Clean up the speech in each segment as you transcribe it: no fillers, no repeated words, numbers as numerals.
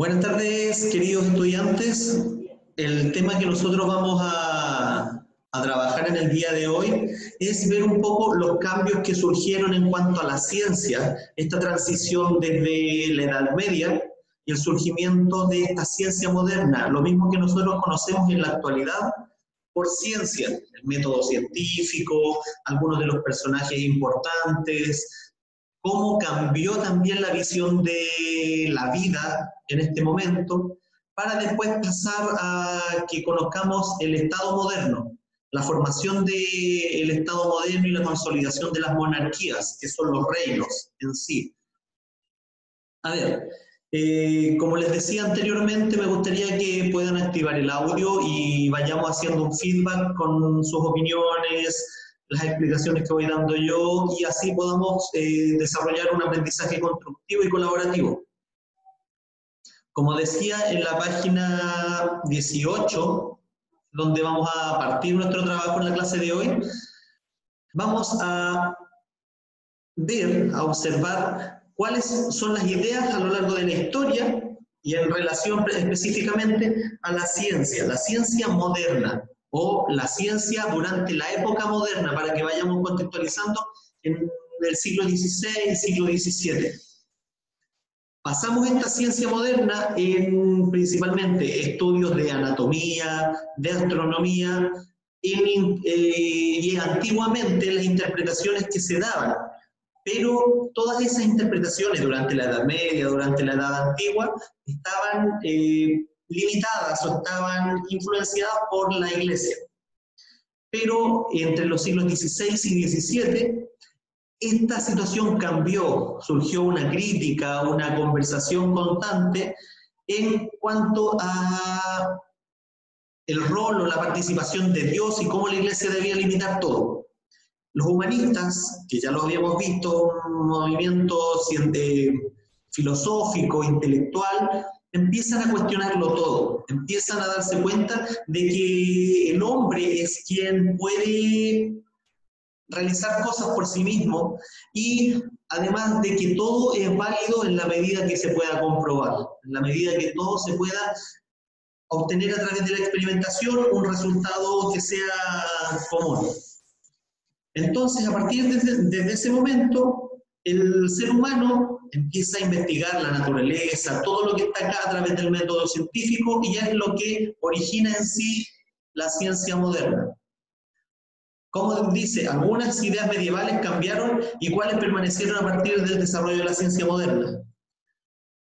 Buenas tardes, queridos estudiantes. El tema que nosotros vamos a trabajar en el día de hoy es ver un poco los cambios que surgieron en cuanto a la ciencia, esta transición desde la Edad Media y el surgimiento de esta ciencia moderna, lo mismo que nosotros conocemos en la actualidad por ciencia, el método científico, algunos de los personajes importantes, cómo cambió también la visión de la vida en este momento, para después pasar a que conozcamos el Estado moderno, la formación del Estado moderno y la consolidación de las monarquías, que son los reinos en sí. A ver, como les decía anteriormente, me gustaría que puedan activar el audio y vayamos haciendo un feedback con sus opiniones, las explicaciones que voy dando yo, y así podamos desarrollar un aprendizaje constructivo y colaborativo. Como decía, en la página 18, donde vamos a partir nuestro trabajo en la clase de hoy, vamos a ver, a observar cuáles son las ideas a lo largo de la historia y en relación específicamente a la ciencia moderna o la ciencia durante la época moderna, para que vayamos contextualizando en el siglo XVI y siglo XVII. Pasamos esta ciencia moderna en principalmente estudios de anatomía, de astronomía, y antiguamente las interpretaciones que se daban. Pero todas esas interpretaciones durante la Edad Media, durante la Edad Antigua, estaban limitadas o estaban influenciadas por la Iglesia. Pero entre los siglos XVI y XVII, esta situación cambió, surgió una crítica, una conversación constante en cuanto a el rol o la participación de Dios y cómo la Iglesia debía limitar todo. Los humanistas, que ya lo habíamos visto, un movimiento filosófico, intelectual, empiezan a cuestionarlo todo, empiezan a darse cuenta de que el hombre es quien puede realizar cosas por sí mismo, y además de que todo es válido en la medida que se pueda comprobar, en la medida que todo se pueda obtener a través de la experimentación un resultado que sea común. Entonces, a partir desde ese momento, el ser humano empieza a investigar la naturaleza, todo lo que está acá a través del método científico, y ya es lo que origina en sí la ciencia moderna. Como dice, algunas ideas medievales cambiaron y cuáles permanecieron a partir del desarrollo de la ciencia moderna.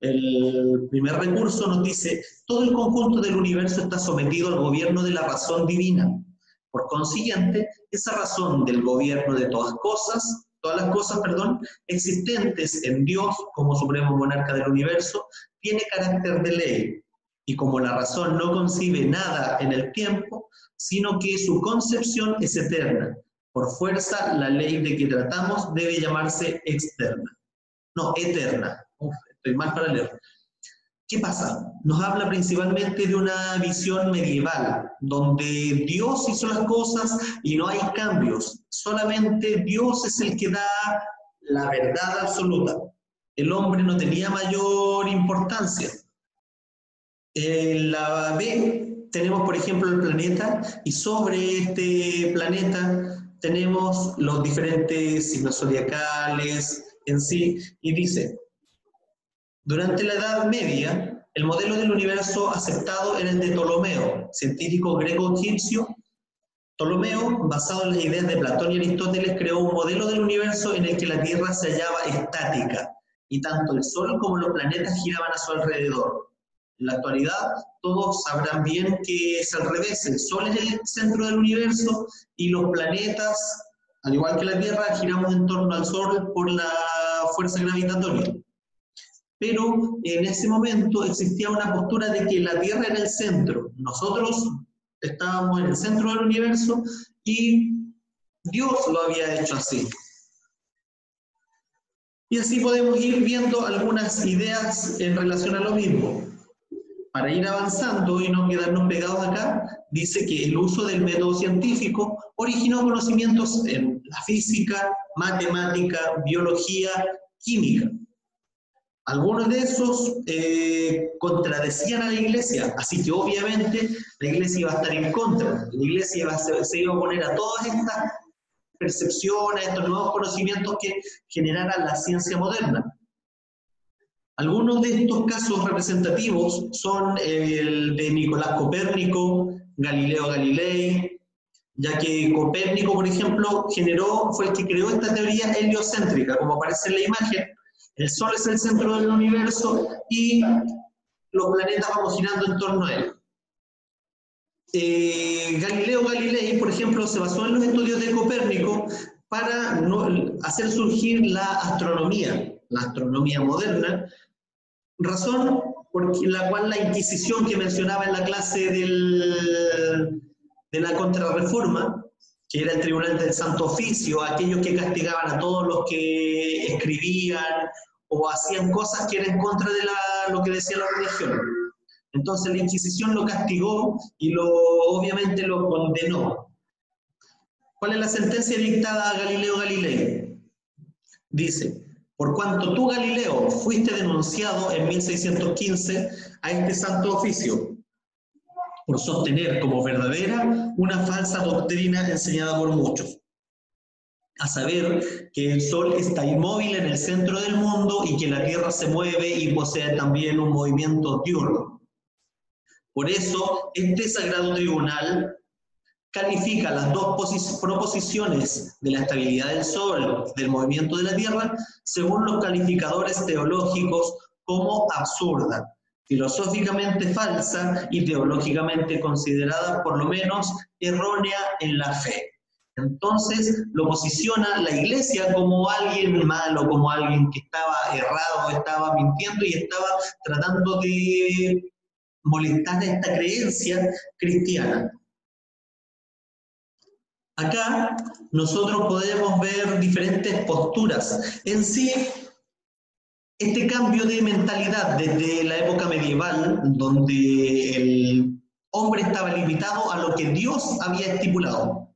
El primer recurso nos dice: todo el conjunto del universo está sometido al gobierno de la razón divina. Por consiguiente, esa razón del gobierno de todas las cosas, existentes en Dios como supremo monarca del universo, tiene carácter de ley. Y como la razón no concibe nada en el tiempo, sino que su concepción es eterna, por fuerza la ley de que tratamos debe llamarse eterna. Estoy mal para leer. ¿Qué pasa? Nos habla principalmente de una visión medieval, donde Dios hizo las cosas y no hay cambios. Solamente Dios es el que da la verdad absoluta. El hombre no tenía mayor importancia. En la B tenemos, por ejemplo, el planeta, y sobre este planeta tenemos los diferentes signos zodiacales en sí, y dice: durante la Edad Media, el modelo del universo aceptado era el de Ptolomeo, científico greco-egipcio. Ptolomeo, basado en las ideas de Platón y Aristóteles, creó un modelo del universo en el que la Tierra se hallaba estática, y tanto el Sol como los planetas giraban a su alrededor. En la actualidad, todos sabrán bien que es al revés: el Sol es el centro del universo y los planetas, al igual que la Tierra, giramos en torno al Sol por la fuerza gravitatoria. Pero en ese momento existía una postura de que la Tierra era el centro. Nosotros estábamos en el centro del universo y Dios lo había hecho así. Y así podemos ir viendo algunas ideas en relación a lo mismo. Para ir avanzando y no quedarnos pegados acá, dice que el uso del método científico originó conocimientos en la física, matemática, biología, química. Algunos de esos contradecían a la iglesia, así que obviamente la iglesia iba a estar en contra. La iglesia se iba a oponer a todas estas percepciones, a estos nuevos conocimientos que generaran la ciencia moderna. Algunos de estos casos representativos son el de Nicolás Copérnico, Galileo Galilei, ya que Copérnico, por ejemplo, fue el que creó esta teoría heliocéntrica, como aparece en la imagen. El Sol es el centro del universo y los planetas vamos girando en torno a él. Galileo Galilei, por ejemplo, se basó en los estudios de Copérnico para hacer surgir la astronomía moderna, razón por la cual la Inquisición que mencionaba en la clase de la Contrarreforma, que era el Tribunal del Santo Oficio, aquellos que castigaban a todos los que escribían o hacían cosas que eran en contra de lo que decía la religión. Entonces la Inquisición lo castigó y obviamente lo condenó. ¿Cuál es la sentencia dictada a Galileo Galilei? Dice: por cuanto tú, Galileo, fuiste denunciado en 1615 a este santo oficio por sostener como verdadera una falsa doctrina enseñada por muchos, a saber que el Sol está inmóvil en el centro del mundo y que la Tierra se mueve y posee también un movimiento diurno. Por eso, este sagrado tribunal califica las dos proposiciones de la estabilidad del Sol, del movimiento de la Tierra, según los calificadores teológicos, como absurda, filosóficamente falsa y teológicamente considerada por lo menos errónea en la fe. Entonces lo posiciona la iglesia como alguien malo, como alguien que estaba errado, estaba mintiendo y estaba tratando de molestar a esta creencia cristiana. Acá nosotros podemos ver diferentes posturas. En sí, este cambio de mentalidad desde la época medieval, donde el hombre estaba limitado a lo que Dios había estipulado.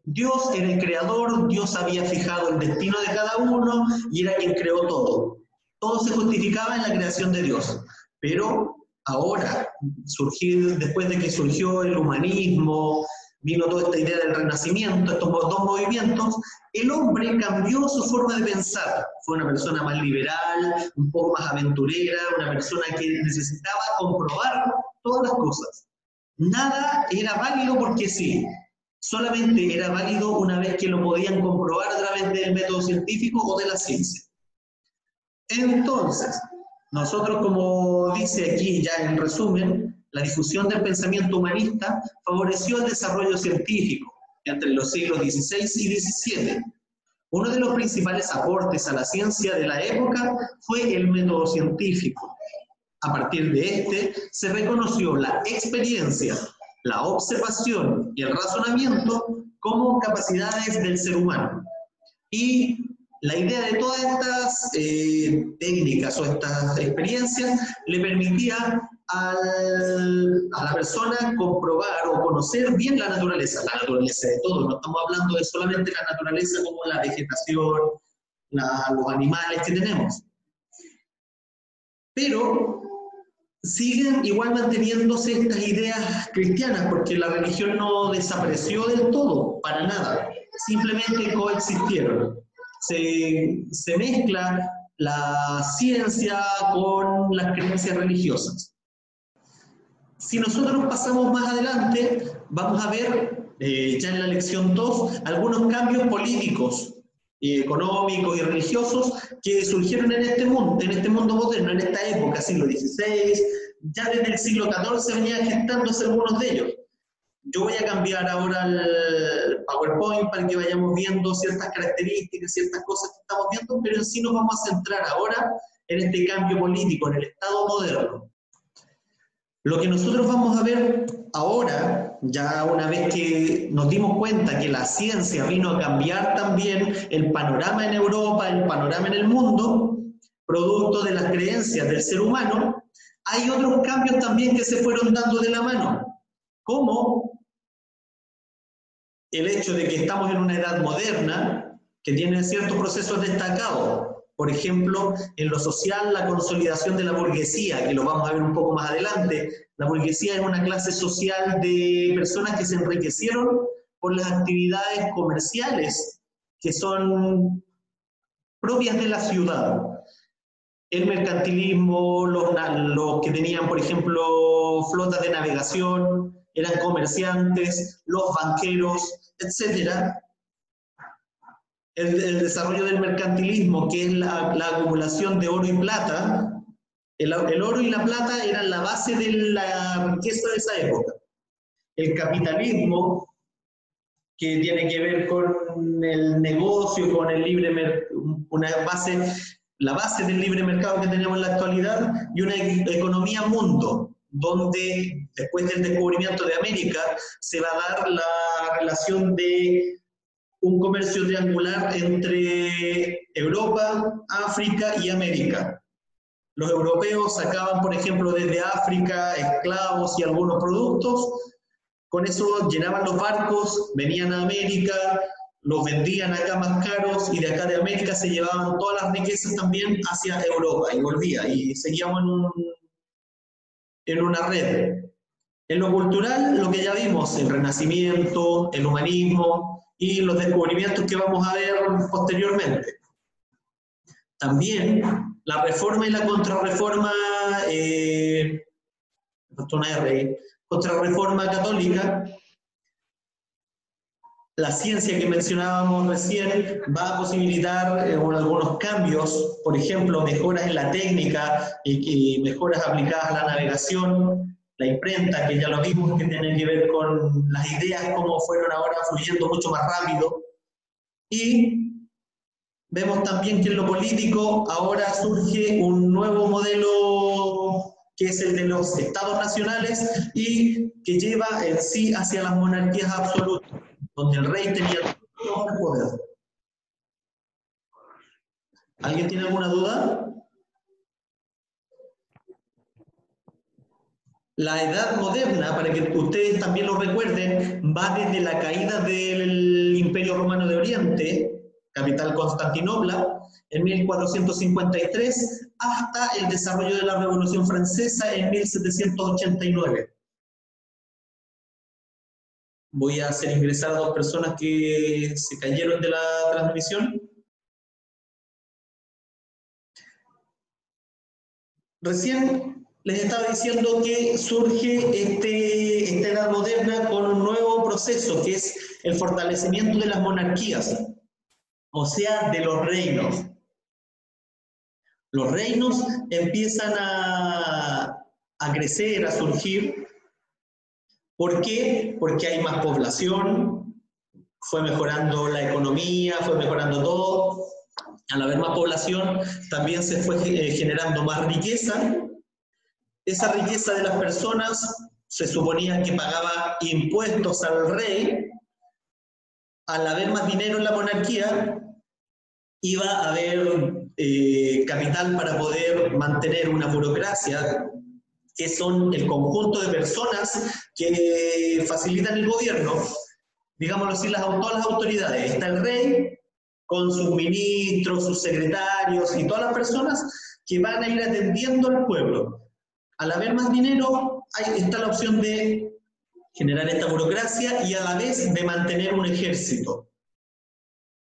Dios era el creador, Dios había fijado el destino de cada uno y era quien creó todo. Todo se justificaba en la creación de Dios. Pero ahora, después de que surgió el humanismo, vino toda esta idea del renacimiento, estos dos movimientos, el hombre cambió su forma de pensar. Fue una persona más liberal, un poco más aventurera, una persona que necesitaba comprobar todas las cosas. Nada era válido porque sí. Solamente era válido una vez que lo podían comprobar a través del método científico o de la ciencia. Entonces, nosotros, como dice aquí ya en resumen, la difusión del pensamiento humanista favoreció el desarrollo científico entre los siglos XVI y XVII. Uno de los principales aportes a la ciencia de la época fue el método científico. A partir de este se reconoció la experiencia, la observación y el razonamiento como capacidades del ser humano. Y la idea de todas estas técnicas o estas experiencias le permitía a la persona comprobar o conocer bien la naturaleza de todo. No estamos hablando de solamente la naturaleza como la vegetación, los animales que tenemos. Pero siguen igual manteniéndose estas ideas cristianas, porque la religión no desapareció del todo, para nada. Simplemente coexistieron. Se mezcla la ciencia con las creencias religiosas. Si nosotros pasamos más adelante, vamos a ver, ya en la lección 2, algunos cambios políticos, económicos y religiosos que surgieron en este mundo moderno, en esta época, siglo XVI, ya desde el siglo XIV venían gestándose algunos de ellos. Yo voy a cambiar ahora el PowerPoint para que vayamos viendo ciertas características, ciertas cosas que estamos viendo, pero en sí nos vamos a centrar ahora en este cambio político, en el Estado moderno. Lo que nosotros vamos a ver ahora, ya una vez que nos dimos cuenta que la ciencia vino a cambiar también el panorama en Europa, el panorama en el mundo, producto de las creencias del ser humano, hay otros cambios también que se fueron dando de la mano, como el hecho de que estamos en una edad moderna que tiene ciertos procesos destacados. Por ejemplo, en lo social, la consolidación de la burguesía, que lo vamos a ver un poco más adelante. La burguesía es una clase social de personas que se enriquecieron por las actividades comerciales que son propias de la ciudad. El mercantilismo, los que tenían, por ejemplo, flotas de navegación, eran comerciantes, los banqueros, etc. El desarrollo del mercantilismo, que es la acumulación de oro y plata. El oro y la plata eran la base de la riqueza de esa época. El capitalismo, que tiene que ver con el negocio, con el libre mercado, la base del libre mercado que tenemos en la actualidad, y una economía mundo, donde después del descubrimiento de América se va a dar la relación de un comercio triangular entre Europa, África y América. Los europeos sacaban, por ejemplo, desde África esclavos y algunos productos, con eso llenaban los barcos, venían a América, los vendían acá más caros, y de acá de América se llevaban todas las riquezas también hacia Europa y volvía, y seguíamos en una red. En lo cultural, lo que ya vimos, el Renacimiento, el humanismo y los descubrimientos que vamos a ver posteriormente. También la reforma y la contrarreforma, contrarreforma católica, la ciencia que mencionábamos recién va a posibilitar algunos cambios, por ejemplo, mejoras en la técnica y mejoras aplicadas a la navegación, la imprenta, que ya lo vimos, que tiene que ver con las ideas, cómo fueron ahora fluyendo mucho más rápido. Y vemos también que en lo político ahora surge un nuevo modelo, que es el de los estados nacionales, y que lleva en sí hacia las monarquías absolutas, donde el rey tenía todo el poder. ¿Alguien tiene alguna duda? La Edad Moderna, para que ustedes también lo recuerden, va desde la caída del Imperio Romano de Oriente, capital Constantinopla, en 1453, hasta el desarrollo de la Revolución Francesa en 1789. Voy a hacer ingresar a 2 personas que se cayeron de la transmisión. Recién les estaba diciendo que surge esta Edad Moderna con un nuevo proceso, que es el fortalecimiento de las monarquías, o sea, de los reinos. Los reinos empiezan a crecer, a surgir. ¿Por qué? Porque hay más población, fue mejorando la economía, fue mejorando todo. Al haber más población, también se fue generando más riqueza. Esa riqueza de las personas se suponía que pagaba impuestos al rey. Al haber más dinero en la monarquía, iba a haber capital para poder mantener una burocracia, que son el conjunto de personas que facilitan el gobierno, digámoslo así, todas las autoridades. Está el rey con sus ministros, sus secretarios y todas las personas que van a ir atendiendo al pueblo. Al haber más dinero, está la opción de generar esta burocracia y a la vez de mantener un ejército.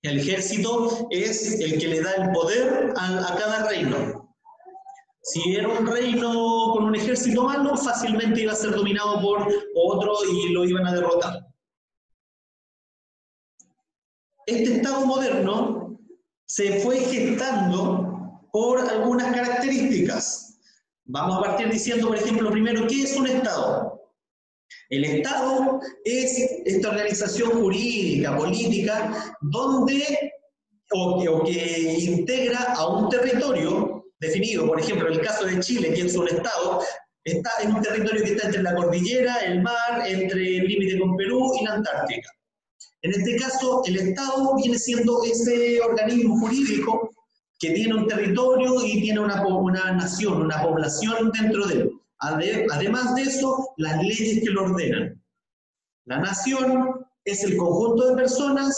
El ejército es el que le da el poder a cada reino. Si era un reino con un ejército malo, fácilmente iba a ser dominado por otro y lo iban a derrotar. Este Estado moderno se fue gestando por algunas características. Vamos a partir diciendo, por ejemplo, primero, ¿qué es un Estado? El Estado es esta organización jurídica, política, que integra a un territorio definido. Por ejemplo, en el caso de Chile, que es un Estado, está en un territorio que está entre la cordillera, el mar, entre el límite con Perú y la Antártica. En este caso, el Estado viene siendo ese organismo jurídico que tiene un territorio y tiene una nación, una población dentro de él. Además de eso, las leyes que lo ordenan. La nación es el conjunto de personas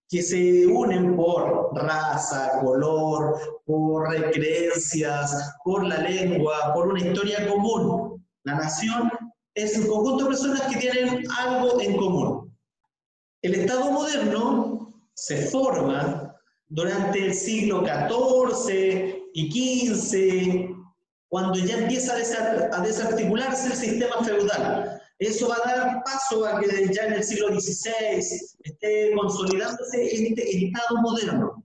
que se unen por raza, color, por creencias, por la lengua, por una historia común. La nación es un conjunto de personas que tienen algo en común. El Estado moderno se forma durante el siglo XIV y XV, cuando ya empieza a desarticularse el sistema feudal. Eso va a dar paso a que ya en el siglo XVI esté consolidándose este Estado moderno.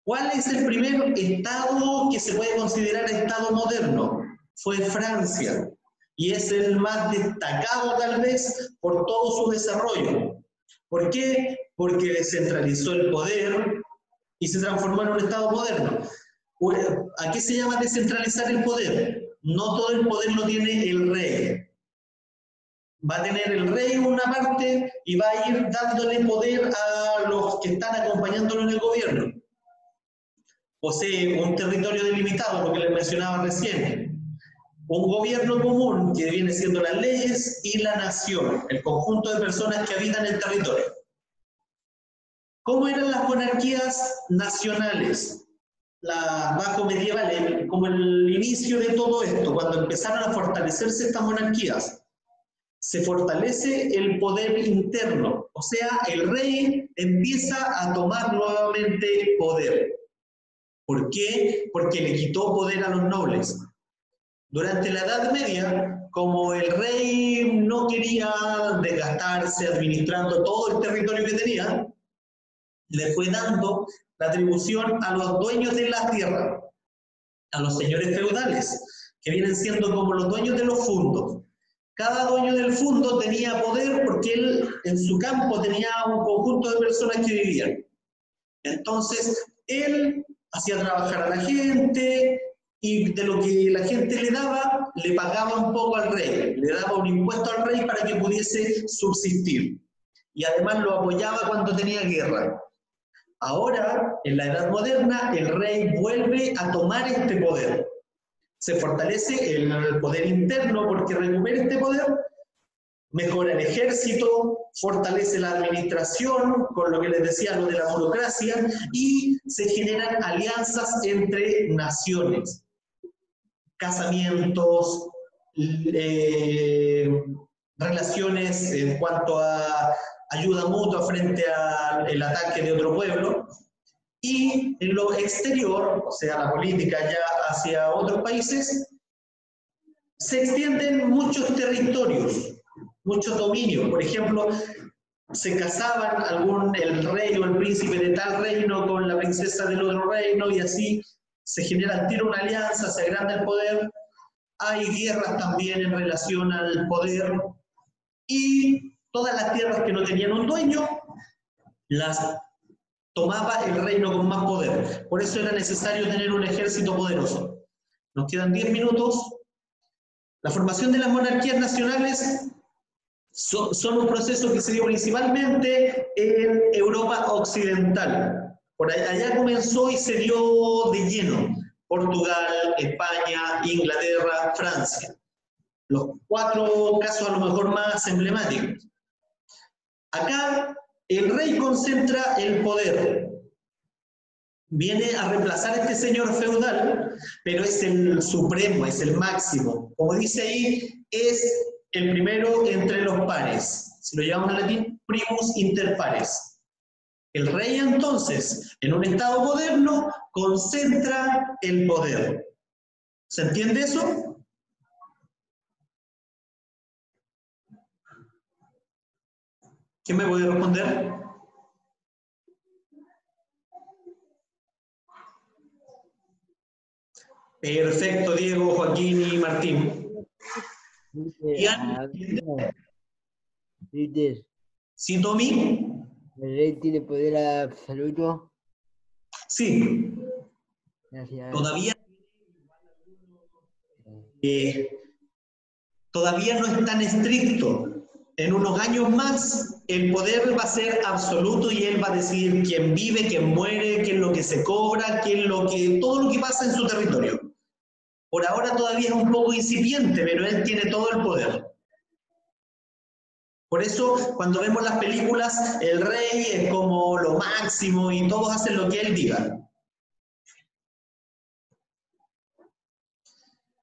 ¿Cuál es el primer Estado que se puede considerar Estado moderno? Fue Francia, y es el más destacado tal vez por todo su desarrollo. ¿Por qué? Porque descentralizó el poder y se transformó en un Estado moderno. ¿A qué se llama descentralizar el poder? No todo el poder lo tiene el rey. Va a tener el rey una parte y va a ir dándole poder a los que están acompañándolo en el gobierno. Posee un territorio delimitado, lo que les mencionaba recién. Un gobierno común que viene siendo las leyes y la nación, el conjunto de personas que habitan el territorio. ¿Cómo eran las monarquías nacionales? Las bajo medievales, como el inicio de todo esto, cuando empezaron a fortalecerse estas monarquías. Se fortalece el poder interno, o sea, el rey empieza a tomar nuevamente poder. ¿Por qué? Porque le quitó poder a los nobles. Durante la Edad Media, como el rey no quería desgastarse administrando todo el territorio que tenía, le fue dando la atribución a los dueños de la tierra, a los señores feudales, que vienen siendo como los dueños de los fundos. Cada dueño del fundo tenía poder porque él en su campo tenía un conjunto de personas que vivían. Entonces, él hacía trabajar a la gente y de lo que la gente le daba, le pagaba un poco al rey, le daba un impuesto al rey para que pudiese subsistir. Y además lo apoyaba cuando tenía guerra. Ahora, en la Edad Moderna, el rey vuelve a tomar este poder. Se fortalece el poder interno porque recupera este poder, mejora el ejército, fortalece la administración, con lo que les decía, lo de la burocracia, y se generan alianzas entre naciones, casamientos, relaciones en cuanto a ayuda mutua frente al ataque de otro pueblo. Y en lo exterior, o sea, la política ya hacia otros países, se extienden muchos territorios, muchos dominios. Por ejemplo, se casaban el rey o el príncipe de tal reino con la princesa del otro reino y así se genera al tiro una alianza, se agranda el poder. Hay guerras también en relación al poder y todas las tierras que no tenían un dueño las tomaba el reino con más poder. Por eso era necesario tener un ejército poderoso. Nos quedan 10 minutos. La formación de las monarquías nacionales son un proceso que se dio principalmente en Europa Occidental. Por allá comenzó y se dio de lleno. Portugal, España, Inglaterra, Francia. Los 4 casos a lo mejor más emblemáticos. Acá el rey concentra el poder. Viene a reemplazar a este señor feudal, pero es el supremo, es el máximo. Como dice ahí, es el primero entre los pares. Si lo llamamos en latín, primus inter pares. El rey entonces, en un estado moderno, concentra el poder. ¿Se entiende eso? ¿Quién me puede responder? Perfecto, Diego, Joaquín y Martín. ¿Sí, Tommy? ¿El rey tiene poder absoluto? Sí. Gracias. Todavía no es tan estricto. En unos años más, el poder va a ser absoluto y él va a decidir quién vive, quién muere, qué es lo que se cobra, todo lo que pasa en su territorio. Por ahora todavía es un poco incipiente, pero él tiene todo el poder. Por eso, cuando vemos las películas, el rey es como lo máximo y todos hacen lo que él diga.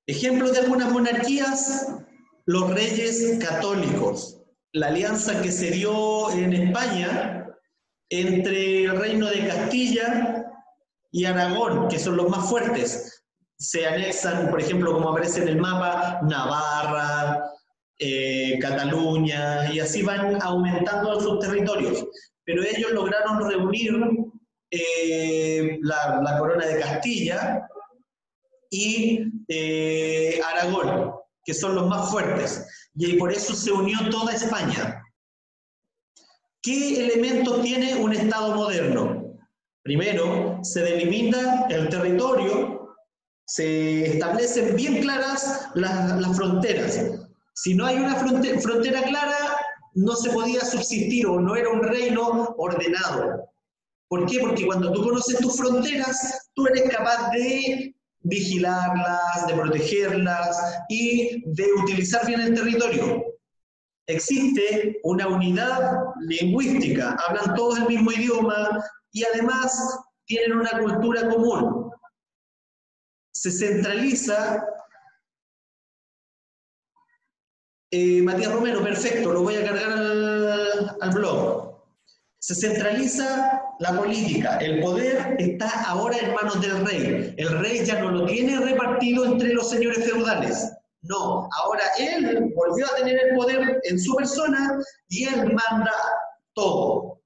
Ejemplos de algunas monarquías, los reyes católicos. La alianza que se dio en España entre el reino de Castilla y Aragón, que son los más fuertes. Se anexan, por ejemplo, como aparece en el mapa, Navarra, Cataluña, y así van aumentando sus territorios. Pero ellos lograron reunir la corona de Castilla y Aragón, que son los más fuertes, y por eso se unió toda España. ¿Qué elementos tiene un Estado moderno? Primero, se delimita el territorio, se establecen bien claras las fronteras. Si no hay una frontera clara, no se podía subsistir o no era un reino ordenado. ¿Por qué? Porque cuando tú conoces tus fronteras, tú eres capaz de vigilarlas, de protegerlas y de utilizar bien el territorio. Existe una unidad lingüística, hablan todos el mismo idioma y además tienen una cultura común. Se centraliza, Matías Romero, perfecto, lo voy a cargar al blog. Se centraliza la política, el poder está ahora en manos del rey. El rey ya no lo tiene repartido entre los señores feudales. No, ahora él volvió a tener el poder en su persona y él manda todo.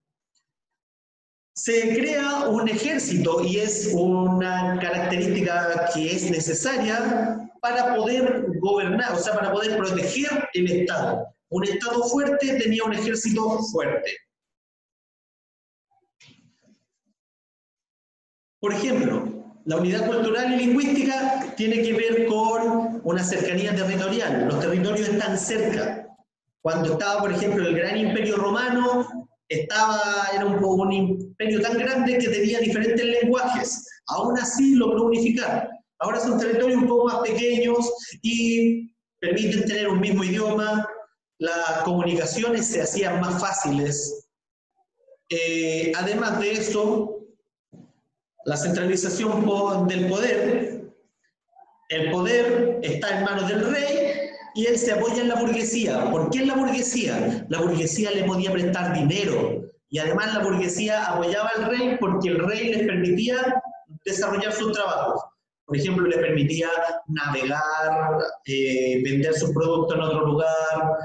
Se crea un ejército y es una característica que es necesaria para poder gobernar, o sea, para poder proteger el Estado. Un Estado fuerte tenía un ejército fuerte. Por ejemplo, la unidad cultural y lingüística tiene que ver con una cercanía territorial. Los territorios están cerca. Cuando estaba, por ejemplo, el gran imperio romano, era un imperio tan grande que tenía diferentes lenguajes. Aún así logró unificar. Ahora son territorios un poco más pequeños y permiten tener un mismo idioma. Las comunicaciones se hacían más fáciles. Además de eso, la centralización del poder. El poder está en manos del rey y él se apoya en la burguesía. ¿Por qué en la burguesía? La burguesía le podía prestar dinero y además la burguesía apoyaba al rey porque el rey les permitía desarrollar sus trabajos. Por ejemplo, les permitía navegar, vender sus productos en otro lugar,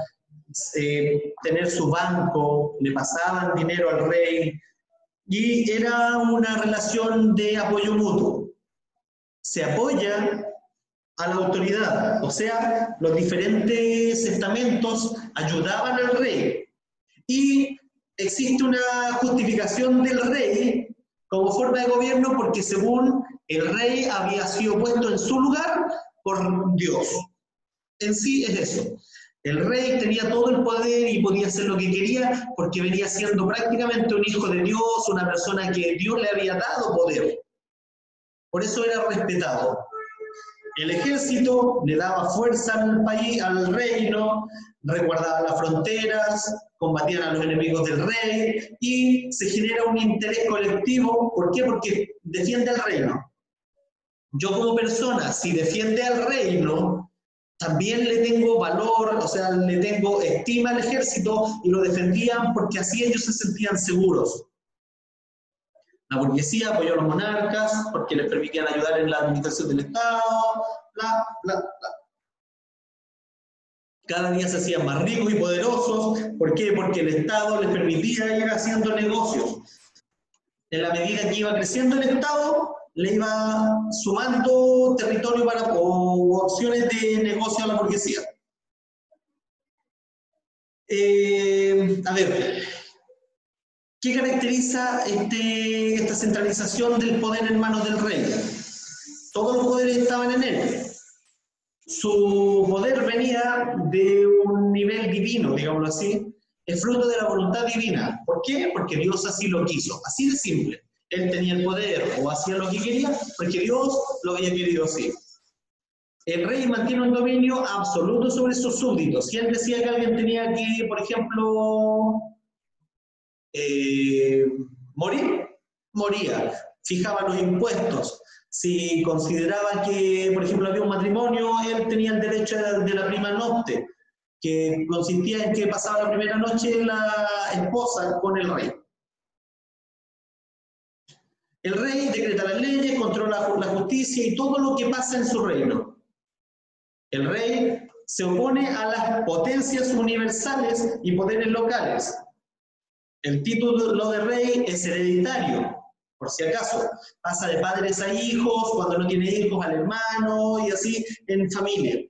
tener su banco, le pasaban dinero al rey. Y era una relación de apoyo mutuo. Se apoya a la autoridad, o sea, los diferentes estamentos ayudaban al rey. Y existe una justificación del rey como forma de gobierno porque según el rey había sido puesto en su lugar por Dios. En sí es eso. El rey tenía todo el poder y podía hacer lo que quería porque venía siendo prácticamente un hijo de Dios, una persona que Dios le había dado poder. Por eso era respetado. El ejército le daba fuerza al país, al reino, resguardaba las fronteras, combatían a los enemigos del rey y se genera un interés colectivo. ¿Por qué? Porque defiende al reino. Yo como persona, si defiende al reino, también le tengo valor, o sea, le tengo estima al ejército y lo defendían porque así ellos se sentían seguros. La burguesía apoyó a los monarcas porque les permitían ayudar en la administración del Estado, bla, bla, bla. Cada día se hacían más ricos y poderosos. ¿Por qué? Porque el Estado les permitía ir haciendo negocios. En la medida que iba creciendo el Estado, le iba sumando territorio o opciones de negocio a la burguesía. A ver, ¿qué caracteriza esta centralización del poder en manos del rey? Todos los poderes estaban en él. Su poder venía de un nivel divino, digámoslo así, es fruto de la voluntad divina. ¿Por qué? Porque Dios así lo quiso, así de simple. Él tenía el poder o hacía lo que quería porque Dios lo había querido así. el rey mantiene un dominio absoluto sobre sus súbditos. Si él decía que alguien tenía que, por ejemplo, morir, moría. Fijaba los impuestos. Si consideraba que, por ejemplo, había un matrimonio, él tenía el derecho de la prima nocte, que consistía en que pasaba la primera noche la esposa con el rey. El rey decreta las leyes, controla la justicia y todo lo que pasa en su reino. El rey se opone a las potencias universales y poderes locales. El título de rey es hereditario, por si acaso. Pasa de padres a hijos, cuando no tiene hijos al hermano y así en familia.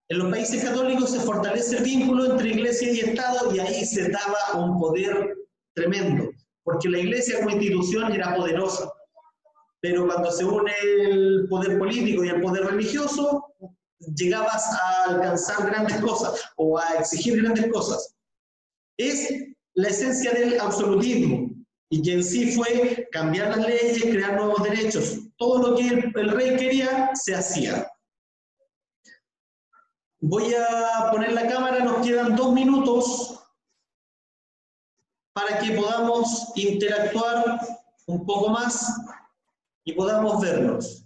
En los países católicos se fortalece el vínculo entre iglesia y Estado y ahí se daba un poder tremendo, porque la iglesia como institución era poderosa. Pero cuando se une el poder político y el poder religioso, llegabas a alcanzar grandes cosas o a exigir grandes cosas. Es la esencia del absolutismo y que en sí fue cambiar las leyes, crear nuevos derechos. Todo lo que el rey quería se hacía. Voy a poner la cámara, nos quedan 2 minutos para que podamos interactuar un poco más y podamos vernos.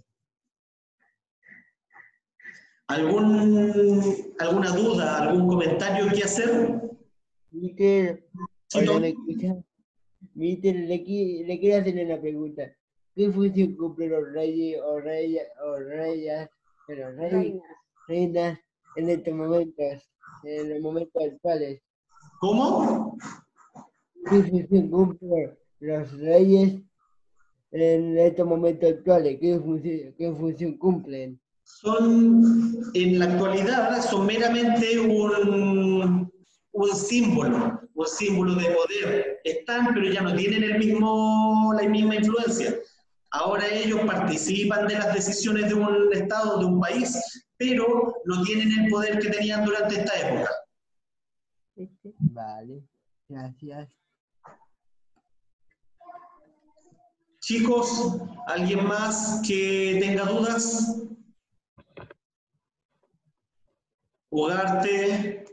¿Alguna duda, algún comentario que hacer? Mister, Chito. hola, ¿me escucha? Mister, le quiero hacerle una pregunta. ¿Qué función cumplen los reyes o reinas en estos momentos, en los momentos actuales? ¿Cómo? ¿Qué función cumplen los reyes en estos momentos actuales? ¿Qué función cumplen? En la actualidad, son meramente un símbolo de poder. Están, pero ya no tienen la misma influencia. Ahora ellos participan de las decisiones de un Estado, de un país, pero no tienen el poder que tenían durante esta época. Vale, gracias. Chicos, ¿alguien más que tenga dudas? Ugarte,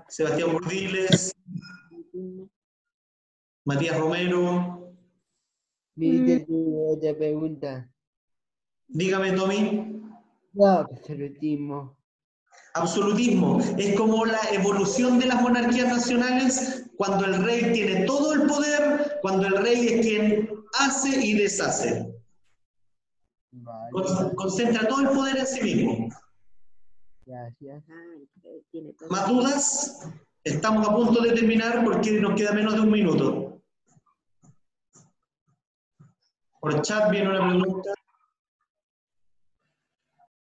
Sebastián Burdiles, Matías Romero. Mister, tengo otra pregunta. Dígame, Tommy. No, absolutismo. Absolutismo es como la evolución de las monarquías nacionales cuando el rey tiene todo el poder, cuando el rey es quien hace y deshace. Vale, Concentra todo el poder en sí mismo. gracias. ¿Más dudas? Estamos a punto de terminar porque nos queda menos de 1 minuto. Por el chat viene una pregunta.